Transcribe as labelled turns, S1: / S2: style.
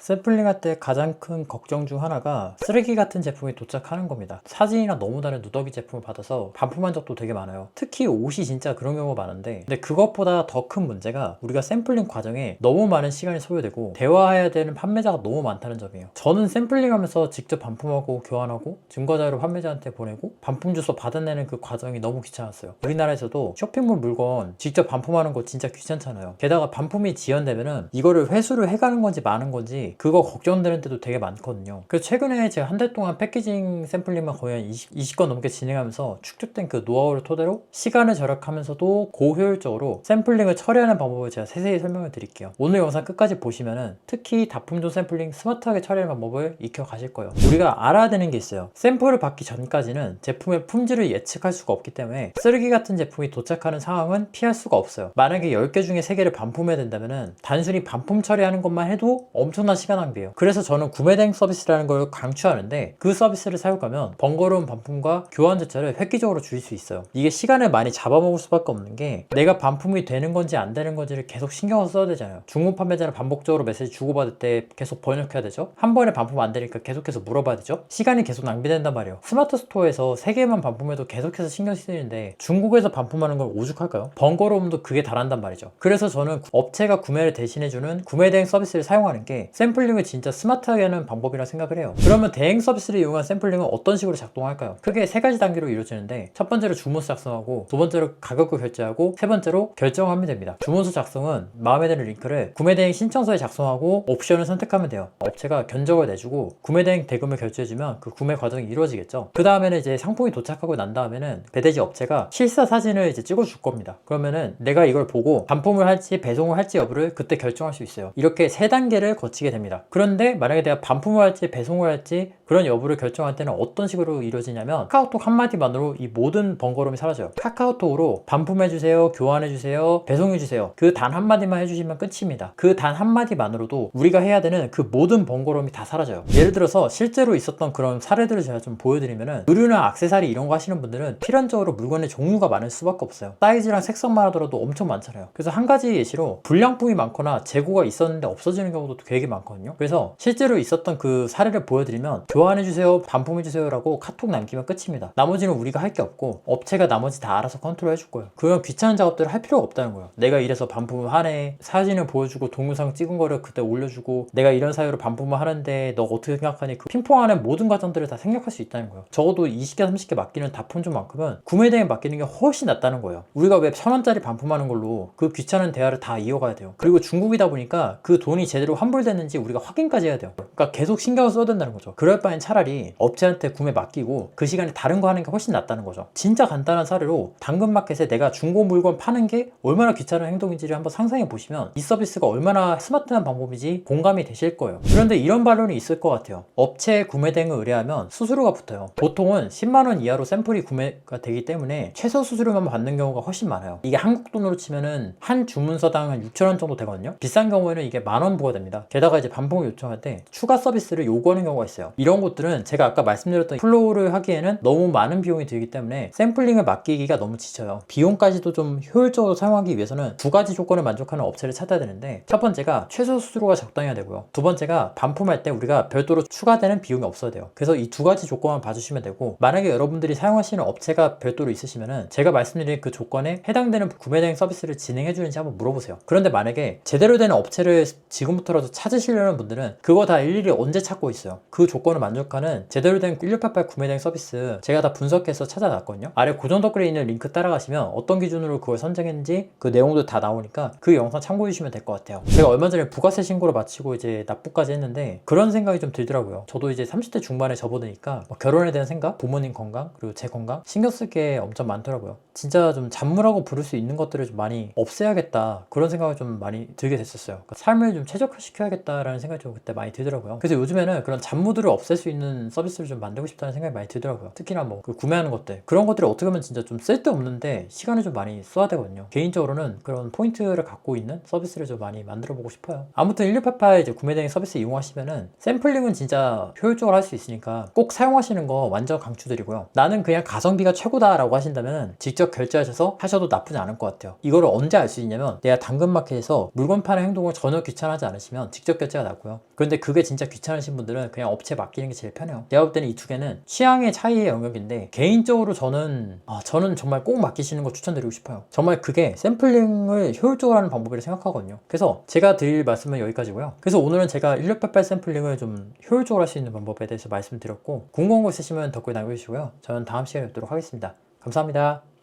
S1: 샘플링할 때 가장 큰 걱정 중 하나가 쓰레기 같은 제품이 도착하는 겁니다. 사진이랑 너무 다른 누더기 제품을 받아서 반품한 적도 되게 많아요. 특히 옷이 진짜 그런 경우가 많은데, 근데 그것보다 더 큰 문제가 우리가 샘플링 과정에 너무 많은 시간이 소요되고 대화해야 되는 판매자가 너무 많다는 점이에요. 저는 샘플링 하면서 직접 반품하고 교환하고 증거자료 판매자한테 보내고 반품 주소 받아내는 그 과정이 너무 귀찮았어요. 우리나라에서도 쇼핑몰 물건 직접 반품하는 거 진짜 귀찮잖아요. 게다가 반품이 지연되면은 이거를 회수를 해가는 건지 마는 건지 그거 걱정되는 때도 되게 많거든요. 그래서 최근에 제가 한 달 동안 패키징 샘플링만 거의 한 20건 넘게 진행하면서 축적된 그 노하우를 토대로 시간을 절약하면서도 고효율적으로 샘플링을 처리하는 방법을 제가 세세히 설명을 드릴게요. 오늘 영상 끝까지 보시면은 특히 다품종 샘플링 스마트하게 처리하는 방법을 익혀 가실 거예요. 우리가 알아야 되는 게 있어요. 샘플을 받기 전까지는 제품의 품질을 예측할 수가 없기 때문에 쓰레기 같은 제품이 도착하는 상황은 피할 수가 없어요. 만약에 10개 중에 3개를 반품해야 된다면은 단순히 반품 처리하는 것만 해도 엄청난 시간 낭비예요. 그래서 저는 구매 대행 서비스라는 걸 강추하는데, 그 서비스를 사용하면 번거로운 반품과 교환 자체를 획기적으로 줄일 수 있어요. 이게 시간을 많이 잡아먹을 수밖에 없는 게, 내가 반품이 되는 건지 안 되는 건지를 계속 신경을 써야 되잖아요. 중고 판매자는 반복적으로 메시지 주고받을 때 계속 번역해야 되죠. 한 번에 반품 안 되니까 계속해서 물어봐야 되죠. 시간이 계속 낭비된단 말이에요. 스마트 스토어에서 3개만 반품해도 계속해서 신경 쓰이는데 중국에서 반품하는 건 오죽할까요? 번거로움도 그게 달한단 말이죠. 그래서 저는 업체가 구매를 대신해주는 구매 대행 서비스를 사용하는 게 샘플링을 진짜 스마트하게 하는 방법이라 생각을 해요. 그러면 대행 서비스를 이용한 샘플링은 어떤 식으로 작동할까요? 크게 3가지 단계로 이루어지는데, 첫 번째로 주문서 작성하고, 두 번째로 가격을 결제하고, 세 번째로 결정하면 됩니다. 주문서 작성은 마음에 드는 링크를 구매 대행 신청서에 작성하고 옵션을 선택하면 돼요. 업체가 견적을 내주고 구매 대행 대금을 결제해주면 그 구매 과정이 이루어지겠죠. 그 다음에는 이제 상품이 도착하고 난 다음에는 배대지 업체가 실사 사진을 이제 찍어줄 겁니다. 그러면은 내가 이걸 보고 반품을 할지 배송을 할지 여부를 그때 결정할 수 있어요. 이렇게 3단계를 거치게 됩니다. 그런데 만약에 내가 반품을 할지 배송을 할지 그런 여부를 결정할 때는 어떤 식으로 이루어지냐면, 카카오톡 한마디만으로 이 모든 번거로움이 사라져요. 카카오톡으로 반품해주세요, 교환해주세요, 배송해주세요, 그 단 한마디만 해주시면 끝입니다. 그 단 한마디만으로도 우리가 해야 되는 그 모든 번거로움이 다 사라져요. 예를 들어서 실제로 있었던 그런 사례들을 제가 좀 보여드리면은, 의류나 액세서리 이런 거 하시는 분들은 필연적으로 물건의 종류가 많을 수밖에 없어요. 사이즈랑 색상만 하더라도 엄청 많잖아요. 그래서 한 가지 예시로 불량품이 많거나 재고가 있었는데 없어지는 경우도 되게 많거든요. 그래서 실제로 있었던 그 사례를 보여드리면, 교환해주세요, 반품해주세요 라고 카톡 남기면 끝입니다. 나머지는 우리가 할 게 없고 업체가 나머지 다 알아서 컨트롤 해줄 거예요. 그런 귀찮은 작업들을 할 필요가 없다는 거예요. 내가 이래서 반품을 하네, 사진을 보여주고 동영상 찍은 거를 그때 올려주고, 내가 이런 사유로 반품을 하는데 너 어떻게 생각하니, 그 핑퐁하는 모든 과정들을 다 생략할 수 있다는 거예요. 적어도 20개 30개 맡기는 다품종만큼은 구매 대행 맡기는 게 훨씬 낫다는 거예요. 우리가 왜 1000원짜리 반품하는 걸로 그 귀찮은 대화를 다 이어가야 돼요. 그리고 중국이다 보니까 그 돈이 제대로 환불됐는지 우리가 확인까지 해야 돼요. 그러니까 계속 신경을 써야 된다는 거죠. 그럴 바엔 차라리 업체한테 구매 맡기고 그 시간에 다른 거 하는 게 훨씬 낫다는 거죠. 진짜 간단한 사례로, 당근마켓에 내가 중고 물건 파는 게 얼마나 귀찮은 행동인지를 한번 상상해 보시면 이 서비스가 얼마나 스마트한 방법인지 공감이 되실 거예요. 그런데 이런 반론이 있을 것 같아요. 업체 구매 대행을 의뢰하면 수수료가 붙어요. 보통은 10만원 이하로 샘플이 구매가 되기 때문에 최소 수수료만 받는 경우가 훨씬 많아요. 이게 한국 돈으로 치면은 한 주문서당 한 6,000원 정도 되거든요. 비싼 경우에는 이게 만원 부과됩니다. 게다가 이제 반품을 요청할 때 추가 서비스를 요구하는 경우가 있어요. 이런 것들은 제가 아까 말씀드렸던 플로우를 하기에는 너무 많은 비용이 들기 때문에 샘플링을 맡기기가 너무 지쳐요. 비용까지도 좀 효율적으로 사용하기 위해서는 2가지 조건을 만족하는 업체를 찾아야 되는데, 첫 번째가 최소 수수료가 적당해야 되고요. 두 번째가 반품할 때 우리가 별도로 추가되는 비용이 없어야 돼요. 그래서 이 2가지 조건만 봐주시면 되고, 만약에 여러분들이 사용하시는 업체가 별도로 있으시면은 제가 말씀드린 그 조건에 해당되는 구매 대행 서비스를 진행해 주는지 한번 물어보세요. 그런데 만약에 제대로 된 업체를 지금부터라도 찾으시려는 분들은 그거 다 일일이 언제 찾고 있어요. 그 조건을 만족하는 제대로 된 1688 구매 대행 서비스 제가 다 분석해서 찾아놨거든요. 아래 고정 댓글에 있는 링크 따라가시면 어떤 기준으로 그걸 선정했는지 그 내용도 다 나오니까 그 영상 참고해 주시면 될 것 같아요. 제가 얼마 전에 부가세 신고를 마치고 이제 납부까지 했는데 그런 생각이 좀 들더라고요. 저도 이제 30대 중반에 접어드니까 결혼에 대한 생각, 부모님 건강, 그리고 제 건강 신경 쓸 게 엄청 많더라고요. 진짜 좀 잡무라고 부를 수 있는 것들을 좀 많이 없애야겠다, 그런 생각을 좀 많이 들게 됐었어요. 그러니까 삶을 좀 최적화시켜야겠다라는 생각이 좀 그때 많이 들더라고요. 그래서 요즘에는 그런 잡무들을 없앨 수 있는 서비스를 좀 만들고 싶다는 생각이 많이 들더라고요. 특히나 뭐 그 구매하는 것들, 그런 것들이 어떻게 보면 진짜 좀 쓸데없는데 시간을 좀 많이 써야 되거든요. 개인적으로는 그런 포인트를 갖고 있는 서비스를 좀 많이 만들어 보고 싶어요. 아무튼 1688 이제 구매 대행 서비스 이용하시면은 샘플링은 진짜 효율적으로 할 수 있으니까 꼭 사용하시는 거 완전 강추드리고요. 나는 그냥 가성비가 최고다 라고 하신다면 직접 결제하셔서 하셔도 나쁘지 않을 것 같아요. 이거를 언제 알 수 있냐면, 내가 당근마켓에서 물건 파는 행동을 전혀 귀찮아하지 않으시면 직접 결제 문제가 나고요. 그런데 그게 진짜 귀찮으신 분들은 그냥 업체 맡기는 게 제일 편해요. 제가 볼 때는 이 두 개는 취향의 차이의 영역인데, 개인적으로 저는 정말 꼭 맡기시는 거 추천드리고 싶어요. 정말 그게 샘플링을 효율적으로 하는 방법이라고 생각하거든요. 그래서 제가 드릴 말씀은 여기까지고요. 그래서 오늘은 제가 1688 샘플링을 좀 효율적으로 할 수 있는 방법에 대해서 말씀드렸고, 궁금한 거 있으시면 댓글 남겨주시고요. 저는 다음 시간에 뵙도록 하겠습니다. 감사합니다.